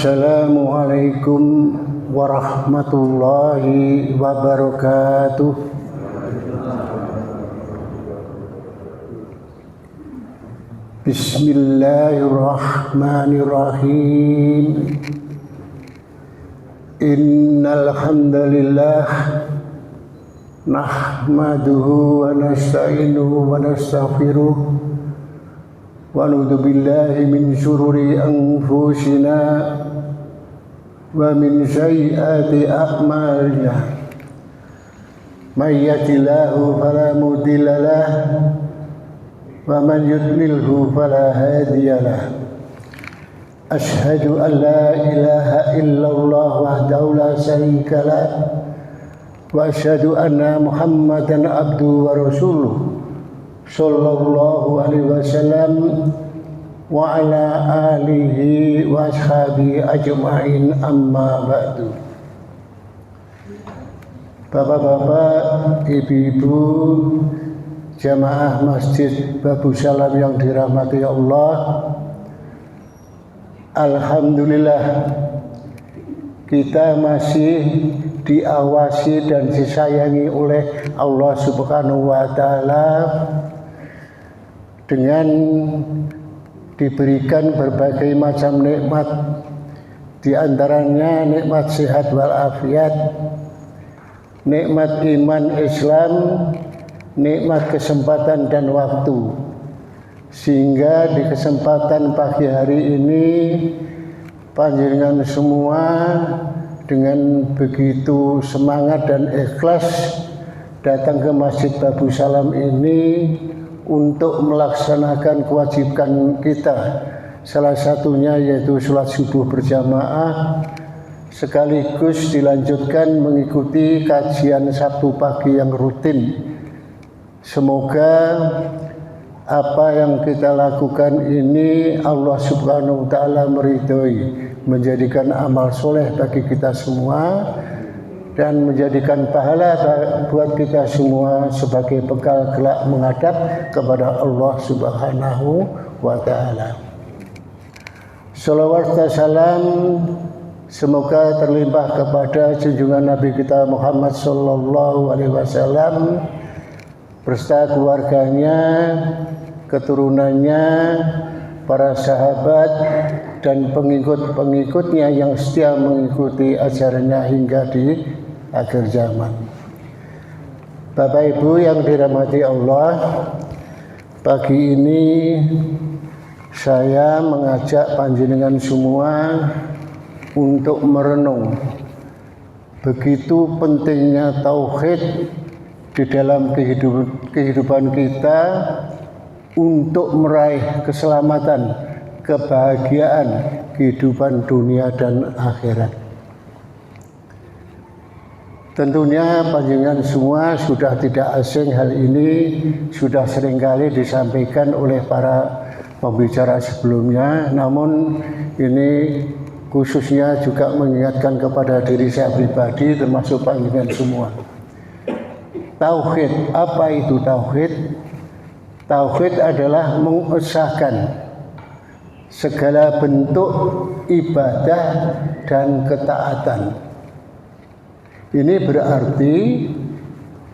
Assalamualaikum warahmatullahi wabarakatuh. Bismillahirrahmanirrahim. Innal hamdalillah nahmaduhu wa nasta'inuhu wa nastaghfiruh wa na'udzu billahi min syururi anfusina wa min sayyiati a'malina. May yahdihillahu fala mudilla lahu wa man yudlilhu fala hadiya lahu. Asyhadu an la ilaha illallah wahdahu la syarika lahu wa asyhadu anna Muhammadan abduhu wa rasuluh sallallahu alaihi wasallam wa ala alihi wa ashabihi ajma'in, amma ba'du. Bapak-bapak, ibu-ibu, jamaah Masjid Babu Salam yang dirahmati Allah, alhamdulillah kita masih diawasi dan disayangi oleh Allah Subhanahu wa Ta'ala dengan diberikan berbagai macam nikmat, di antaranya nikmat sehat walafiat, nikmat iman Islam, nikmat kesempatan dan waktu, sehingga di kesempatan pagi hari ini panjenengan semua dengan begitu semangat dan ikhlas datang ke Masjid Babu Salam ini untuk melaksanakan kewajiban kita, salah satunya yaitu sholat subuh berjamaah, sekaligus dilanjutkan mengikuti kajian Sabtu pagi yang rutin. Semoga apa yang kita lakukan ini Allah Subhanahu wa Ta'ala meridhoi, menjadikan amal soleh bagi kita semua dan menjadikan pahala buat kita semua sebagai bekal kelak menghadap kepada Allah Subhanahu wa Ta'ala. Shalawat dan salam semoga terlimpah kepada junjungan Nabi kita Muhammad sallallahu alaihi wasallam beserta keluarganya, keturunannya, para sahabat dan pengikut-pengikutnya yang setia mengikuti ajarannya hingga di akhir zaman. Bapak Ibu yang dirahmati Allah, pagi ini saya mengajak panjenengan semua untuk merenung begitu pentingnya tauhid di dalam kehidupan kita untuk meraih keselamatan, kebahagiaan kehidupan dunia dan akhirat. Tentunya panjenengan semua sudah tidak asing, hal ini sudah seringkali disampaikan oleh para pembicara sebelumnya, namun ini khususnya juga mengingatkan kepada diri saya pribadi termasuk panjenengan semua. Tauhid, apa itu tauhid? Tauhid adalah mengesahkan segala bentuk ibadah dan ketaatan. Ini berarti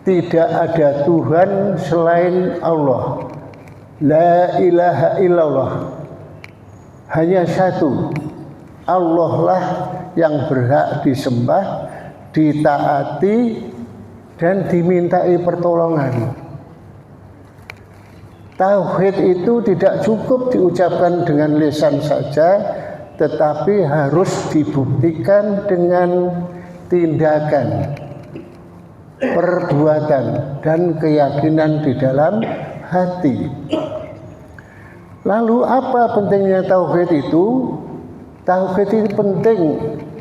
tidak ada Tuhan selain Allah. La ilaha illallah. Hanya satu. Allah lah yang berhak disembah, ditaati, dan dimintai pertolongan. Tauhid itu tidak cukup diucapkan dengan lisan saja, tetapi harus dibuktikan dengan tindakan, perbuatan, dan keyakinan di dalam hati. Lalu apa pentingnya tauhid itu? Tauhid itu penting,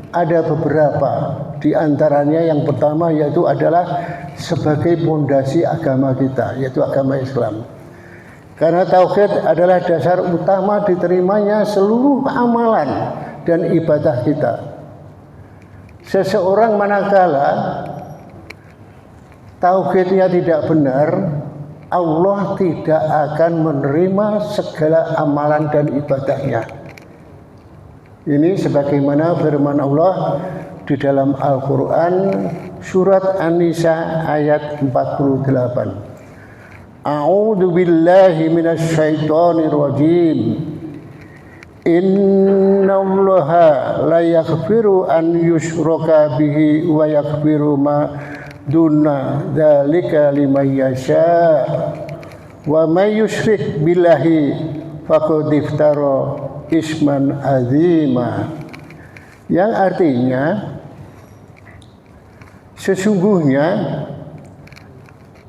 ada beberapa. Di antaranya yang pertama yaitu adalah sebagai pondasi agama kita, yaitu agama Islam. Karena tauhid adalah dasar utama diterimanya seluruh amalan dan ibadah kita. Seseorang manakala tauhidnya tidak benar, Allah tidak akan menerima segala amalan dan ibadahnya. Ini sebagaimana firman Allah di dalam Al-Quran surat An-Nisa ayat 48. A'udzu billahi minasy syaithanir rajim. Innallaha la yaghfiru an yushraka bihi wa yaghfiru ma duna dzalika liman yasha. Wa may yusyrik billahi faqad iftara isman azima. Yang artinya sesungguhnya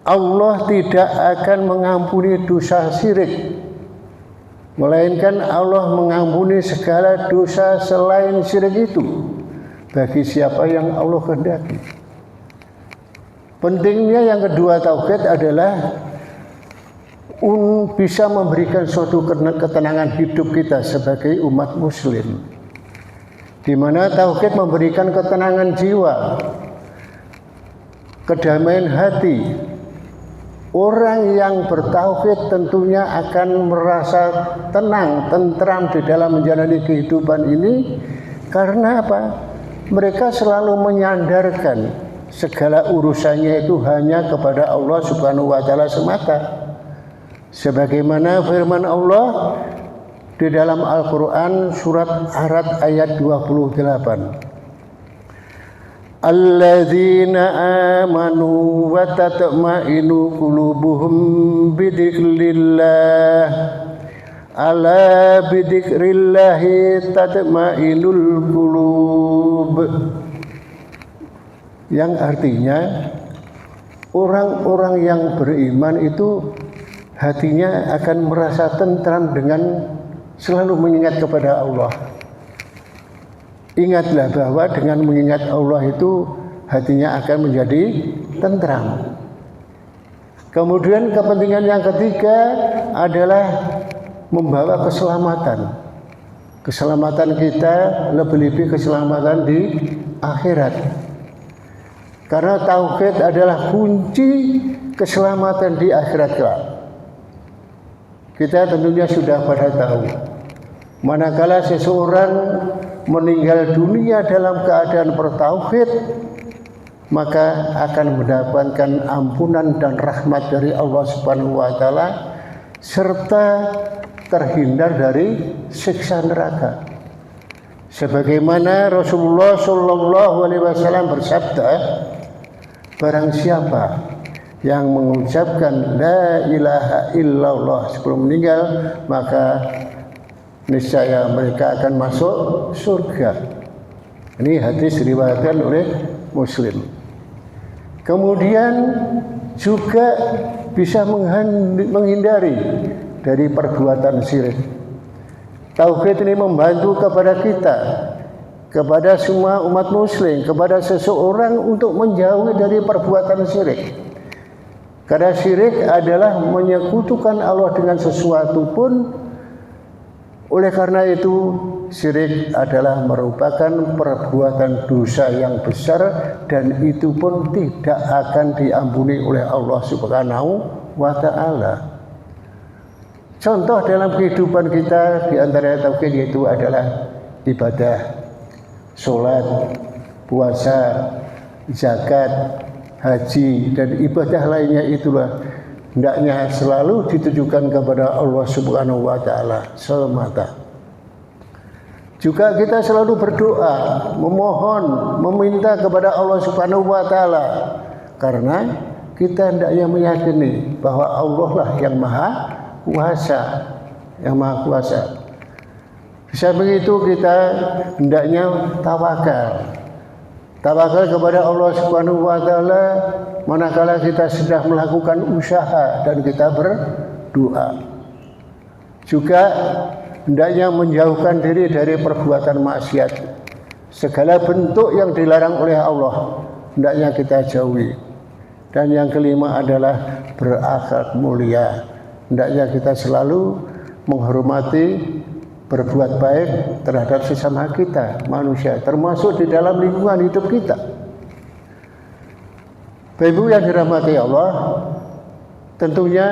Allah tidak akan mengampuni dosa syirik, melainkan Allah mengampuni segala dosa selain syirik itu bagi siapa yang Allah kehendaki. Pentingnya yang kedua tauhid adalah bisa memberikan suatu ketenangan hidup kita sebagai umat muslim, di mana tauhid memberikan ketenangan jiwa, kedamaian hati. Orang yang bertauhid tentunya akan merasa tenang, tentram di dalam menjalani kehidupan ini. Karena apa? Mereka selalu menyandarkan segala urusannya itu hanya kepada Allah Subhanahu wa taala semata. Sebagaimana firman Allah di dalam Al-Quran surat Ar-Ra'd ayat 28. Alladzina amanu wa tatma'inu qulubuhum bidzikrillah. Ala bidzikrillahi tatma'inul qulub. Yang artinya orang-orang yang beriman itu hatinya akan merasa tentram dengan selalu mengingat kepada Allah. Ingatlah bahwa dengan mengingat Allah itu hatinya akan menjadi tentram. Kemudian kepentingan yang ketiga adalah membawa keselamatan. Keselamatan kita lebih-lebih keselamatan di akhirat. Karena tauhid adalah kunci keselamatan di akhirat kelak. Kita tentunya sudah pada tahu, manakala seseorang meninggal dunia dalam keadaan bertauhid, maka akan mendapatkan ampunan dan rahmat dari Allah Subhanahu wa taala serta terhindar dari siksa neraka. Sebagaimana Rasulullah sallallahu alaihi wasallam bersabda, barang siapa yang mengucapkan la ilaha illallah sebelum meninggal, maka niscaya mereka akan masuk surga. Ini hadis diriwayatkan oleh Muslim. Kemudian juga bisa menghindari dari perbuatan syirik. Tauhid ini membantu kepada kita, kepada semua umat muslim, kepada seseorang untuk menjauhi dari perbuatan syirik. Karena syirik adalah menyekutukan Allah dengan sesuatu pun. Oleh karena itu, syirik adalah merupakan perbuatan dosa yang besar dan itu pun tidak akan diampuni oleh Allah Subhanahu wa taala. Contoh dalam kehidupan kita di antara tauhid yaitu adalah ibadah, salat, puasa, zakat, haji dan ibadah lainnya itulah hendaknya selalu ditujukan kepada Allah Subhanahu wa taala semata. Juga kita selalu berdoa, memohon, meminta kepada Allah Subhanahu wa taala karena kita hendaknya meyakini bahwa Allah lah yang maha kuasa, Di samping itu kita hendaknya tawakal kepada Allah Subhanahu wa taala manakala kita sedang melakukan usaha dan kita berdoa. Juga hendaknya menjauhkan diri dari perbuatan maksiat. Segala bentuk yang dilarang oleh Allah hendaknya kita jauhi. Dan yang kelima adalah berakhlak mulia. Hendaknya kita selalu menghormati, berbuat baik terhadap sesama kita, manusia, termasuk di dalam lingkungan hidup kita. Bapak Ibu yang dirahmati Allah, tentunya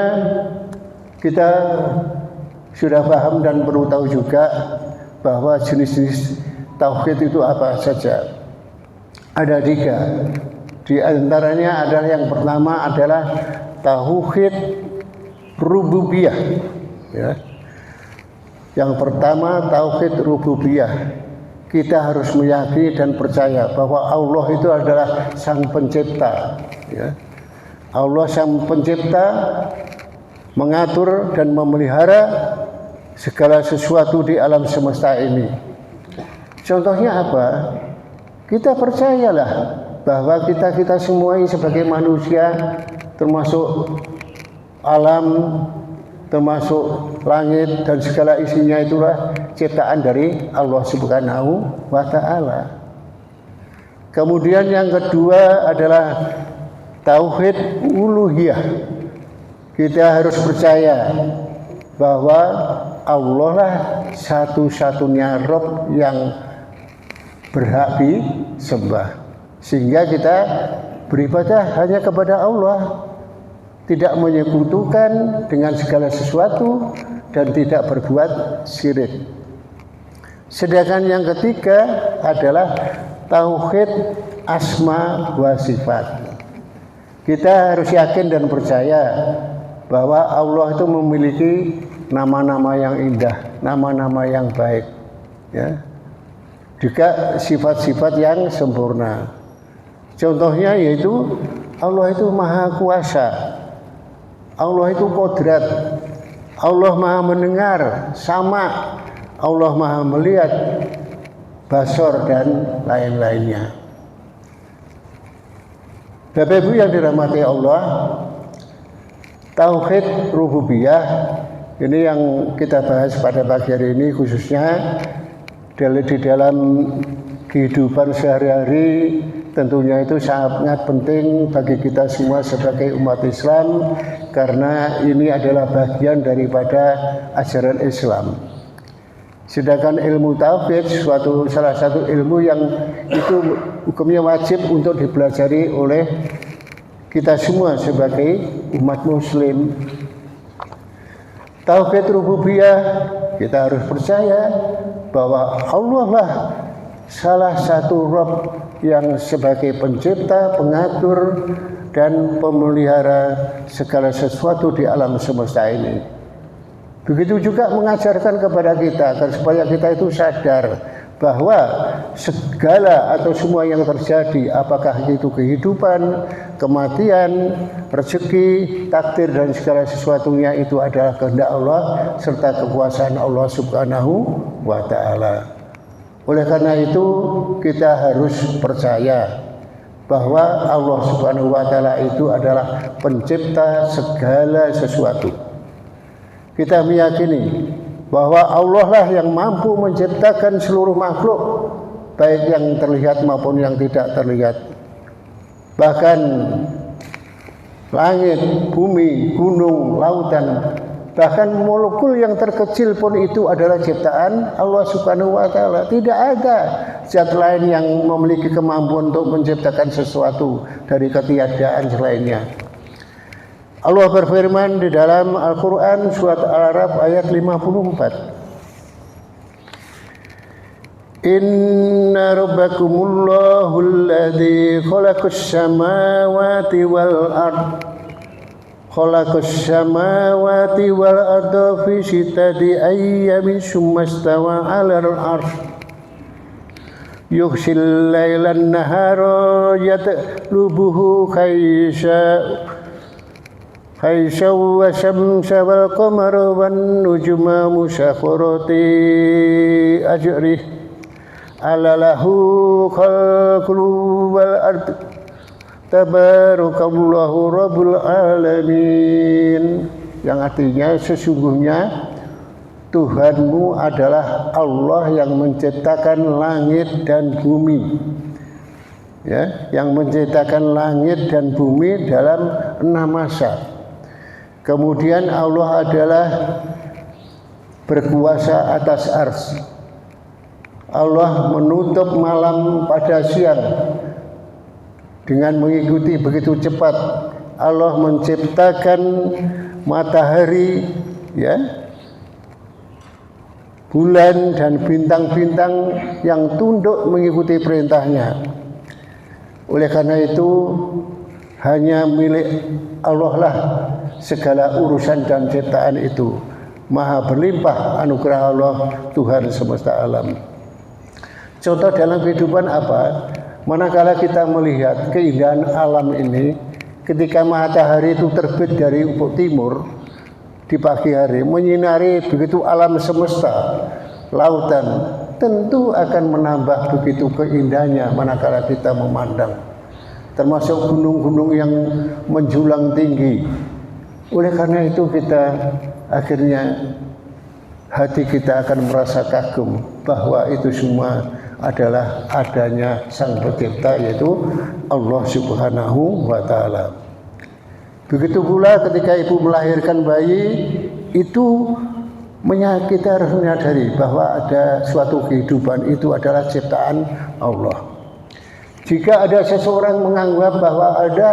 kita sudah paham dan perlu tahu juga bahwa jenis-jenis tauhid itu apa saja. Ada 3. Di antaranya adalah yang pertama adalah tauhid rububiyah. Ya. Yang pertama tauhid rububiyah. Kita harus meyakini dan percaya bahwa Allah itu adalah Sang Pencipta. Ya. Allah Sang Pencipta mengatur dan memelihara segala sesuatu di alam semesta ini. Contohnya apa? Kita percayalah bahwa kita semua ini sebagai manusia, termasuk alam, termasuk langit dan segala isinya itulah ciptaan dari Allah Subhanahu wa Ta'ala. Kemudian yang kedua adalah tauhid uluhiyah. Kita harus percaya bahwa Allah lah satu-satunya Rabb yang berhak disembah, sehingga kita beribadah hanya kepada Allah, tidak menyekutukan dengan segala sesuatu dan tidak berbuat syirik. Sedangkan yang ketiga adalah tauhid asma wa sifat. Kita harus yakin dan percaya bahwa Allah itu memiliki nama-nama yang indah, nama-nama yang baik, ya. Juga sifat-sifat yang sempurna. Contohnya yaitu Allah itu maha kuasa, Allah itu kodrat, Allah maha mendengar, sama, Allah maha melihat, basor dan lain-lainnya. Bapak Ibu yang dirahmati Allah, tauhid rububiyah ini yang kita bahas pada pagi hari ini, khususnya di dalam kehidupan sehari-hari. Tentunya itu sangat penting bagi kita semua sebagai umat Islam, karena ini adalah bagian daripada ajaran Islam. Sedangkan ilmu tauhid salah satu ilmu yang itu hukumnya wajib untuk dipelajari oleh kita semua sebagai umat muslim. Tauhid rububiyah, kita harus percaya bahwa Allah lah salah satu Rabb yang sebagai pencipta, pengatur, dan pemelihara segala sesuatu di alam semesta ini. Begitu juga mengajarkan kepada kita agar supaya kita itu sadar bahwa segala atau semua yang terjadi, apakah itu kehidupan, kematian, rezeki, takdir dan segala sesuatunya itu adalah kehendak Allah serta kekuasaan Allah Subhanahu wa Ta'ala. Oleh karena itu kita harus percaya bahwa Allah Subhanahu wa Ta'ala itu adalah pencipta segala sesuatu. Kita meyakini bahwa Allah lah yang mampu menciptakan seluruh makhluk, baik yang terlihat maupun yang tidak terlihat. Bahkan langit, bumi, gunung, lautan, bahkan molekul yang terkecil pun itu adalah ciptaan Allah Subhanahu wa Ta'ala. Tidak ada zat lain yang memiliki kemampuan untuk menciptakan sesuatu dari ketiadaan selainnya. Allah berfirman di dalam Al-Quran surat Al-Araf ayat 54. Inna rabbakumullahu alladhi khalaqas samawati wal ard khalaqas samawati wal arda fi sittati ayyamin summa istawa 'alal 'arsy yughsil lailan nahara yatlubuhu Haisya wa syamsa wal qamara wan nujuma musyakhirati ajrih ala lahu khalqul wal ard tabarakallahu rabbul alamin. Yang artinya sesungguhnya Tuhanmu adalah Allah yang menciptakan langit dan bumi, ya, yang menciptakan langit dan bumi dalam 6 masa. Kemudian Allah adalah berkuasa atas arsy. Allah menutup malam pada siang dengan mengikuti begitu cepat. Allah menciptakan matahari, ya, bulan dan bintang-bintang yang tunduk mengikuti perintahnya. Oleh karena itu hanya milik Allah lah segala urusan dan ciptaan itu. Maha berlimpah anugerah Allah Tuhan semesta alam. Contoh dalam kehidupan apa? Manakala kita melihat keindahan alam ini, ketika matahari itu terbit dari ufuk timur di pagi hari, menyinari begitu alam semesta, lautan, tentu akan menambah begitu keindahannya manakala kita memandang. Termasuk gunung-gunung yang menjulang tinggi. Oleh karena itu kita akhirnya hati kita akan merasa kagum bahwa itu semua adalah adanya Sang Pencipta, yaitu Allah Subhanahu wa Ta'ala. Begitu pula ketika ibu melahirkan bayi, itu kita harus menyadari bahwa ada suatu kehidupan, itu adalah ciptaan Allah. Jika ada seseorang menganggap bahwa ada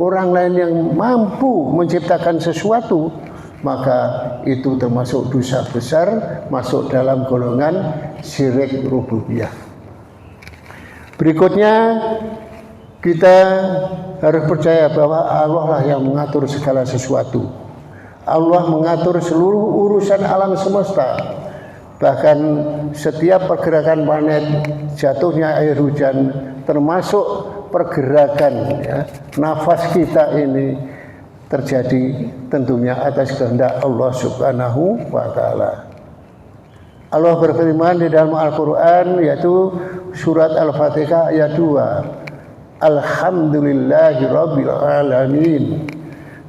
orang lain yang mampu menciptakan sesuatu, maka itu termasuk dosa besar, masuk dalam golongan syirik rububiyah. Berikutnya, kita harus percaya bahwa Allah lah yang mengatur segala sesuatu. Allah mengatur seluruh urusan alam semesta. Bahkan setiap pergerakan planet, jatuhnya air hujan, termasuk pergerakan nafas kita ini terjadi tentunya atas kehendak Allah Subhanahu wa Ta'ala. Allah berfirman di dalam Al-Quran, yaitu surat Al-Fatihah ayat 2. Alhamdulillahi Rabbil Alamin.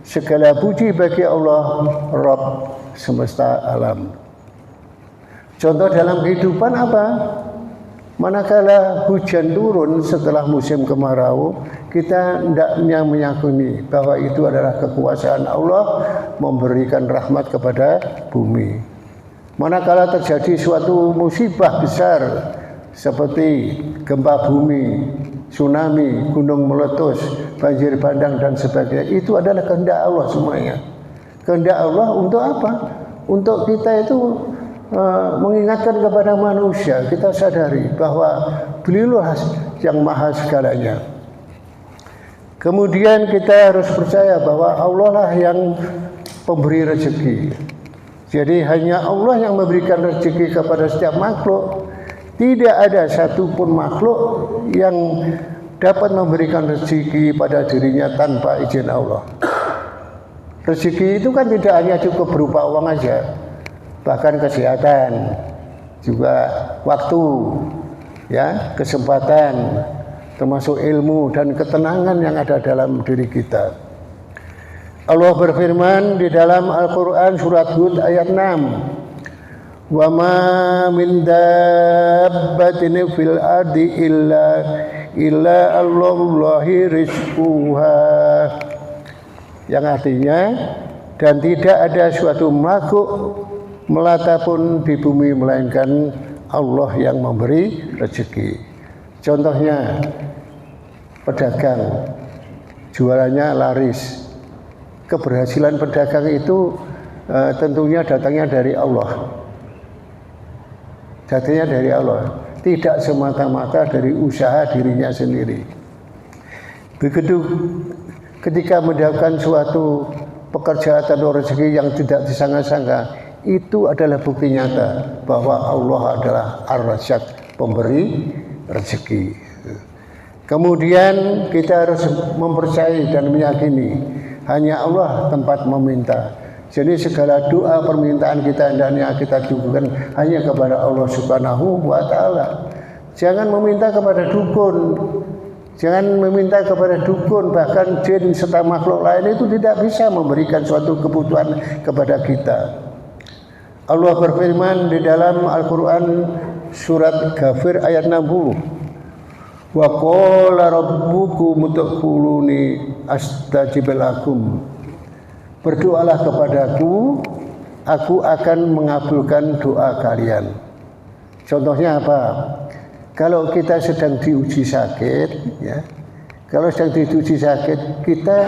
Segala puji bagi Allah Rabb semesta alam. Contoh dalam kehidupan apa? Manakala hujan turun setelah musim kemarau, kita hendaknya meyakini bahwa itu adalah kekuasaan Allah memberikan rahmat kepada bumi. Manakala terjadi suatu musibah besar seperti gempa bumi, tsunami, gunung meletus, banjir bandang dan sebagainya, itu adalah kehendak Allah semuanya. Kehendak Allah untuk apa? Untuk kita itu mengingatkan kepada manusia, kita sadari bahwa Beliau yang maha segalanya. Kemudian kita harus percaya bahwa Allah lah yang pemberi rezeki. Jadi hanya Allah yang memberikan rezeki kepada setiap makhluk. Tidak ada satupun makhluk yang dapat memberikan rezeki pada dirinya tanpa izin Allah. Rezeki itu kan tidak hanya cukup berupa uang aja, bahkan kesehatan, juga waktu, ya, kesempatan, termasuk ilmu dan ketenangan yang ada dalam diri kita. Allah berfirman di dalam Al-Quran surat Hud ayat 6. Wa ma min dabbatin fil ardi illa Allahi rizquha. Yang artinya, dan tidak ada suatu makhluk melata pun di bumi melainkan Allah yang memberi rezeki. Contohnya pedagang, jualannya laris. Keberhasilan pedagang itu tentunya datangnya dari Allah. Datangnya dari Allah, tidak semata-mata dari usaha dirinya sendiri. Begitu ketika mendapatkan suatu pekerjaan atau rezeki yang tidak disangka-sangka, itu adalah bukti nyata bahwa Allah adalah Ar-Razzaq, pemberi rezeki. Kemudian kita harus mempercayai dan meyakini hanya Allah tempat meminta. Jadi segala doa permintaan kita hendaknya kita tujukan hanya kepada Allah Subhanahu wa Ta'ala. Jangan meminta kepada dukun, jangan meminta kepada dukun, bahkan jin serta makhluk lain itu tidak bisa memberikan suatu kebutuhan kepada kita. Allah berfirman di dalam Al-Quran surat Ghafir ayat 60. Wa qala rabbukum udkhuluni astajib lakum. Berdoalah kepadaku, aku akan mengabulkan doa kalian. Contohnya apa? Kalau kita sedang diuji sakit, ya, kalau sedang diuji sakit, kita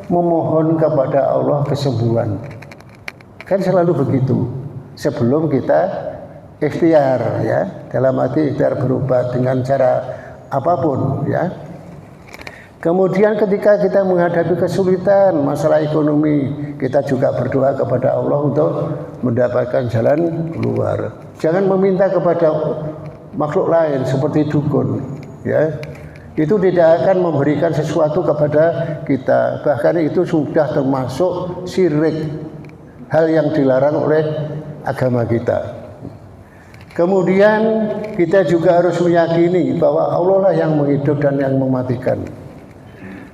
memohon kepada Allah kesembuhan. Kan selalu begitu. Sebelum kita ikhtiar ya, dalam arti ikhtiar berubah dengan cara apapun ya. Kemudian ketika kita menghadapi kesulitan masalah ekonomi, kita juga berdoa kepada Allah untuk mendapatkan jalan keluar. Jangan meminta kepada makhluk lain seperti dukun ya. Itu tidak akan memberikan sesuatu kepada kita. Bahkan itu sudah termasuk syirik, hal yang dilarang oleh agama kita. Kemudian kita juga harus meyakini bahwa Allah lah yang menghidup dan yang mematikan.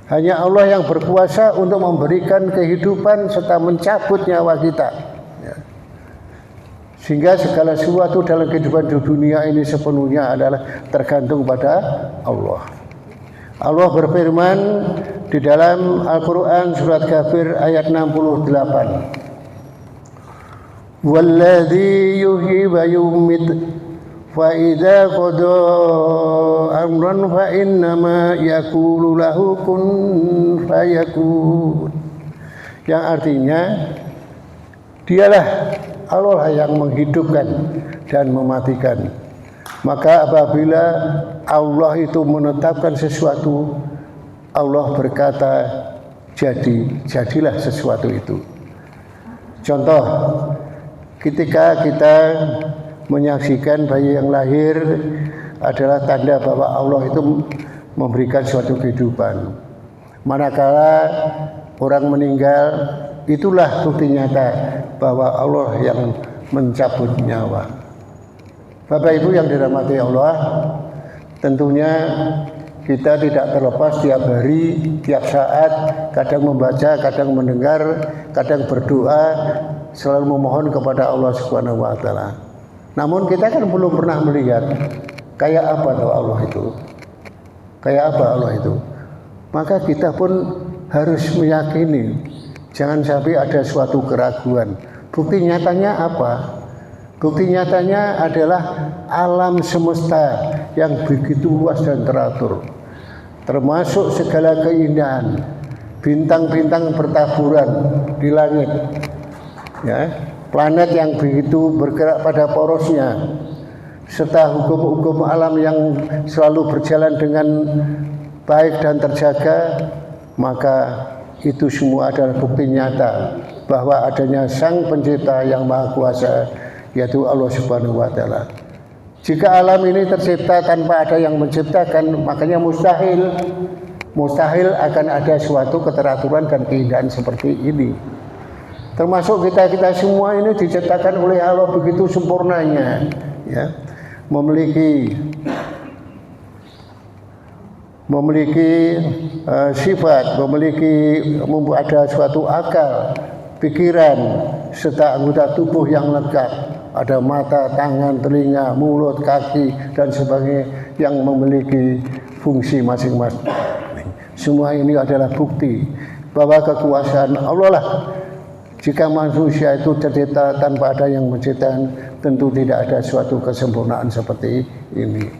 Hanya Allah yang berkuasa untuk memberikan kehidupan serta mencabut nyawa kita. Ya. Sehingga segala sesuatu dalam kehidupan di dunia ini sepenuhnya adalah tergantung pada Allah. Allah berfirman di dalam Al-Quran surat Ghafir ayat 68. Walladzi yuhyi wa yumit fa idza qada amran fa innama yaqulu lahu kun fayakun. Yang artinya dialah Allah yang menghidupkan dan mematikan. Maka apabila Allah itu menetapkan sesuatu, Allah berkata jadilah sesuatu itu. Contoh, ketika kita menyaksikan bayi yang lahir adalah tanda bahwa Allah itu memberikan suatu kehidupan. Manakala orang meninggal, itulah bukti nyata bahwa Allah yang mencabut nyawa. Bapak Ibu yang dirahmati Allah, tentunya kita tidak terlepas tiap hari, tiap saat, kadang membaca, kadang mendengar, kadang berdoa, selalu memohon kepada Allah Subhanahu wa taala. Namun kita kan belum pernah melihat kayak apa tuh Allah itu. Kayak apa Allah itu? Maka kita pun harus meyakini, jangan sampai ada suatu keraguan. Bukti nyatanya apa? Bukti nyatanya adalah alam semesta yang begitu luas dan teratur. Termasuk segala keindahan, bintang-bintang bertaburan di langit. Ya, planet yang begitu bergerak pada porosnya, serta hukum-hukum alam yang selalu berjalan dengan baik dan terjaga, maka itu semua adalah bukti nyata bahwa adanya Sang Pencipta yang Maha Kuasa, yaitu Allah Subhanahu wa taala. Jika alam ini tercipta tanpa ada yang menciptakan, makanya mustahil akan ada suatu keteraturan dan keindahan seperti ini. Termasuk kita semua ini diciptakan oleh Allah begitu sempurnanya, ya, memiliki sifat, ada suatu akal, pikiran, serta anggota tubuh yang lengkap. Ada mata, tangan, telinga, mulut, kaki, dan sebagainya yang memiliki fungsi masing-masing. Semua ini adalah bukti bahwa kekuasaan Allah lah. Jika manusia itu tercipta tanpa ada yang menciptakan, tentu tidak ada suatu kesempurnaan seperti ini.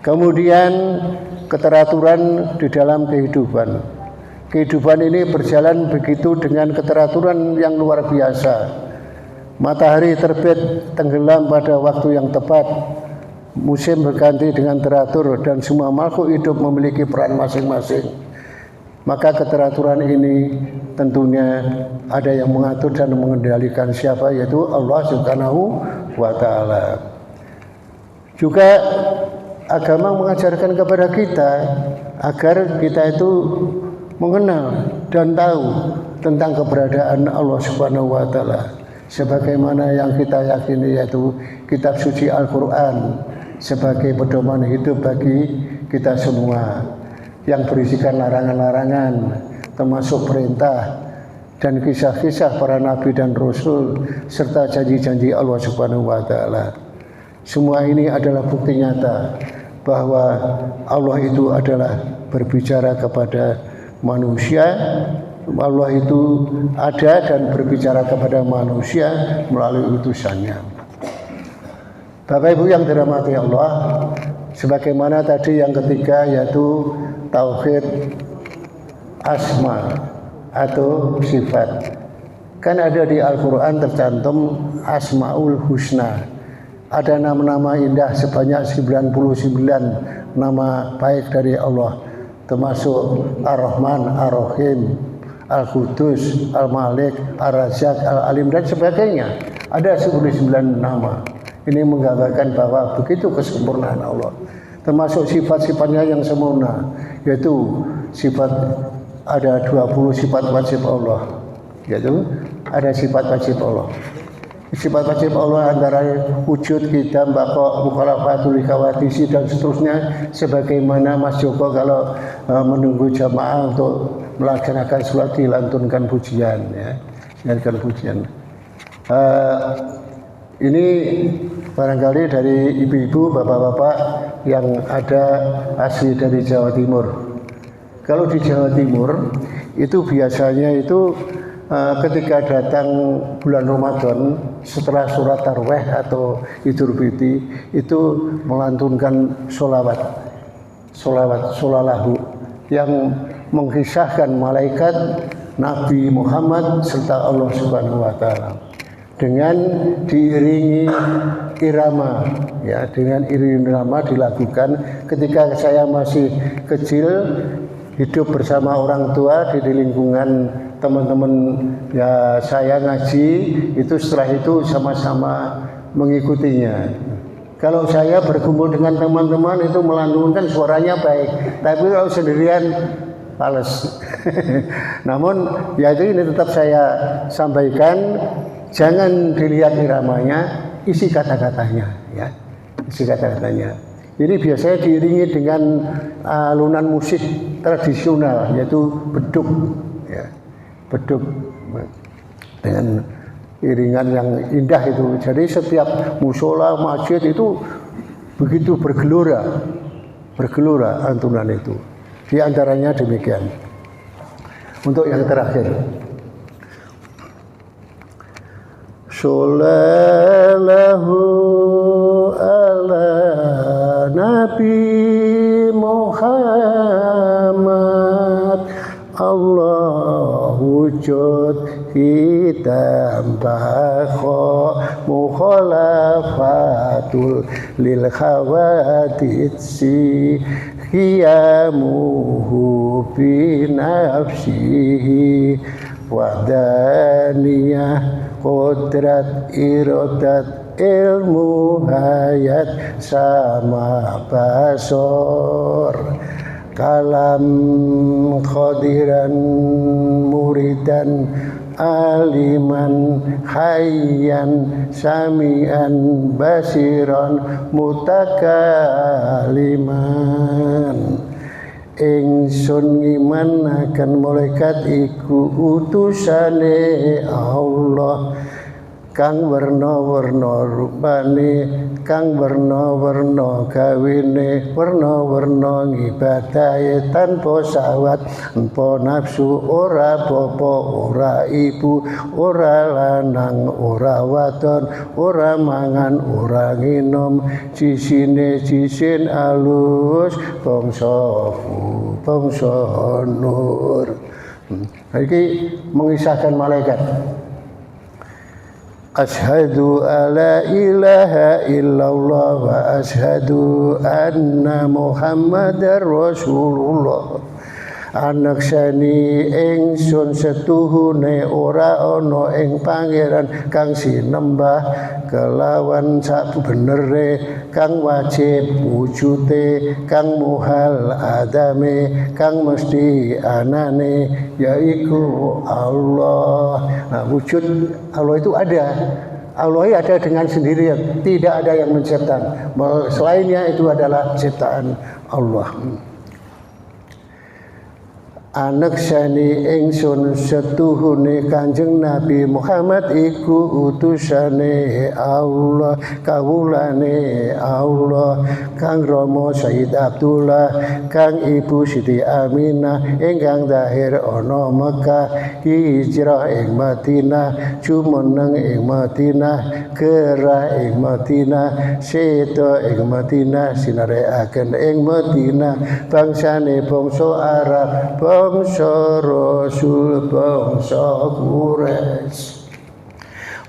Kemudian keteraturan di dalam kehidupan. Kehidupan ini berjalan begitu dengan keteraturan yang luar biasa. Matahari terbit tenggelam pada waktu yang tepat. Musim berganti dengan teratur dan semua makhluk hidup memiliki peran masing-masing. Maka keteraturan ini tentunya ada yang mengatur dan mengendalikan siapa, yaitu Allah Subhanahu wa taala. Juga agama mengajarkan kepada kita agar kita itu mengenal dan tahu tentang keberadaan Allah Subhanahu wa taala. Sebagaimana yang kita yakini, yaitu kitab suci Al-Quran sebagai pedoman hidup bagi kita semua, yang berisikan larangan-larangan, termasuk perintah dan kisah-kisah para nabi dan rasul, serta janji-janji Allah Subhanahu wa taala. Semua ini adalah bukti nyata bahwa Allah itu adalah berbicara kepada manusia. Allah itu ada dan berbicara kepada manusia melalui utusannya. Bapak Ibu yang dirahmati Allah, sebagaimana tadi yang ketiga, yaitu tauhid asma atau sifat. Kan ada di Al-Quran tercantum Asmaul Husna, Ada nama-nama indah sebanyak 99 nama baik dari Allah, termasuk Ar-Rahman, Ar-Rahim, Al-Qudus, Al-Malik, Ar-Razzaq, Al-Alim dan sebagainya. Ada 99 nama. Ini menggambarkan bahwa begitu kesempurnaan Allah. Termasuk sifat-sifatnya yang sempurna, yaitu sifat, ada 20 sifat wajib Allah, yaitu ada sifat wajib Allah. Sifat wajib Allah antara wujud, qidam, baqa, mukhalafatul khawadisi dan seterusnya, sebagaimana Mas Joko kalau menunggu jamaah untuk melaksanakan sholat dilantunkan pujian, ya, dilantunkan pujian. Ini barangkali dari ibu-ibu, bapak-bapak yang ada asli dari Jawa Timur. Kalau di Jawa Timur itu biasanya itu ketika datang bulan Ramadan setelah sholat tarawih atau Idul Fitri itu melantunkan sholalahu yang mengisahkan malaikat, Nabi Muhammad serta Allah Subhanahu wa taala dengan diiringi irama, ya, dengan iringi irama dilakukan ketika saya masih kecil, hidup bersama orang tua di lingkungan teman-teman ya saya ngaji, itu setelah itu sama-sama mengikutinya. Kalau saya berkumpul dengan teman-teman itu melantunkan suaranya baik, tapi kalau sendirian males. Namun ya itu ini tetap saya sampaikan, jangan dilihat iramanya, isi kata-katanya, ya, isi kata-katanya. Jadi biasanya diiringi dengan alunan musik tradisional, yaitu beduk, ya, beduk dengan iringan yang indah itu. Jadi setiap musola, masjid itu begitu bergelora antunan itu. Di antaranya demikian. Untuk yang terakhir, Sallallahu ala Nabi Muhammad, Allah wujud kita bakho mukhalafatul lil khawaditsi hiyamuhu bi nafsihi wadaniyah qudrat iradat ilmu hayat sama basor kalam khadiran muridan aliman hayyan samian basiran mutakaliman. Ingsun ngimanaken malaikat iku utusane Allah kang werna-werna rupane, kang werna-werna gawene, werna-werna ngibadahe tanpa syahwat, tanpa nafsu, ora bapa, ora ibu, ora lanang, ora wadon, ora mangan, ora nginum, jisine jisin alus, bangsa nur. Iki mengisahkan malaikat. Asyhadu alla ilaha illallah wa asyhadu anna Muhammadar Rasulullah. Anaksani ingsun setuhune ora ana ing pangeran kang sinembah kelawan sabenere, kang wajib wujude, kang muhal adame, kang mesti anane, yaiku Allah. Nah, wujud Allah itu ada. Allah ada dengan sendirian, tidak ada yang menciptakan. Selainnya itu adalah ciptaan Allah. Anaksani ingsun setuhune Kanjeng Nabi Muhammad iku utusane Allah, kawulane Allah, kang Rama Sayyid Abdullah, kang Ibu Siti Aminah ingkang dahir ana Mekah, hijrah ing Madinah, jumeneng ing Madinah, gerah ing Madinah, seda ing Madinah, sinareaken ing Madinah, bangsane bangsa Arab, bangsa Rasul, bangsa Quraisy.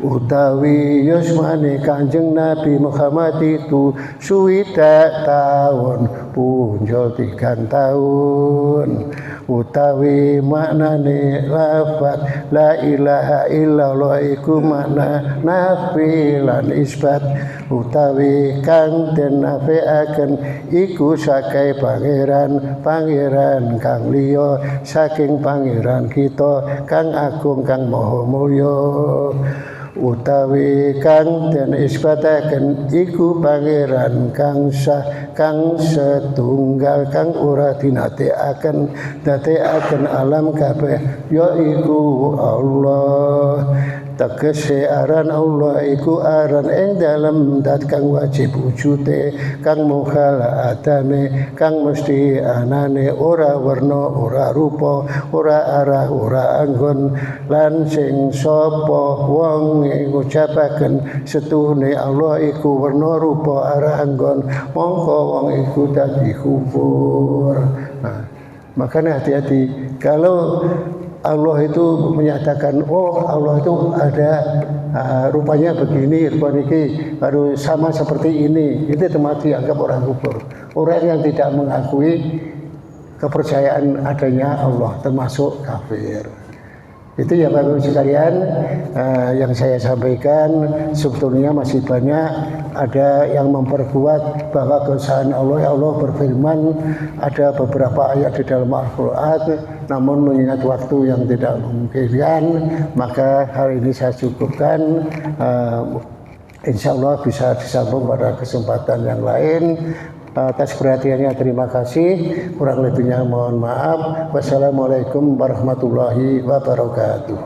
utawi yusmane Kanjeng Nabi Muhammad itu suwida tahun punjul 3 tahun utawi maknane lafaz la ilaha illallah iku makna nafi lan isbat utawi kang den nafikaken iku sakai pangeran kang liya saking pangeran kita kang agung kang maha mulya utawi kang den isbataken iku pangeran kang sah kang setunggal kang ora dinatekaken dadekaken alam kabeh yaiku Allah tegese aran Allah iku aran ing dalem dat kang wajib wujude kang mukhalafane kang mesti anane ora werna ora rupa ora arah ora anggon lan sing sapa wong ngucapaken setuhune Allah iku werna rupa arah anggon mongko wong iku dadi kufur. Nah, makanya hati-hati kalau Allah itu menyatakan, oh Allah itu ada rupanya begini, rupanya ini baru sama seperti ini. Itu termasuk dianggap orang kufur. Orang yang tidak mengakui kepercayaan adanya Allah termasuk kafir. Itu ya Bapak Ibu sekalian yang saya sampaikan. Sebetulnya masih banyak ada yang memperkuat bahwa keesaan Allah. Ya Allah berfirman ada beberapa ayat di dalam Al-Quran, namun mengingat waktu yang tidak memungkinkan maka hari ini saya cukupkan. Insya Allah bisa disambung pada kesempatan yang lain. Atas perhatiannya terima kasih, kurang lebihnya mohon maaf. Wassalamualaikum warahmatullahi wabarakatuh.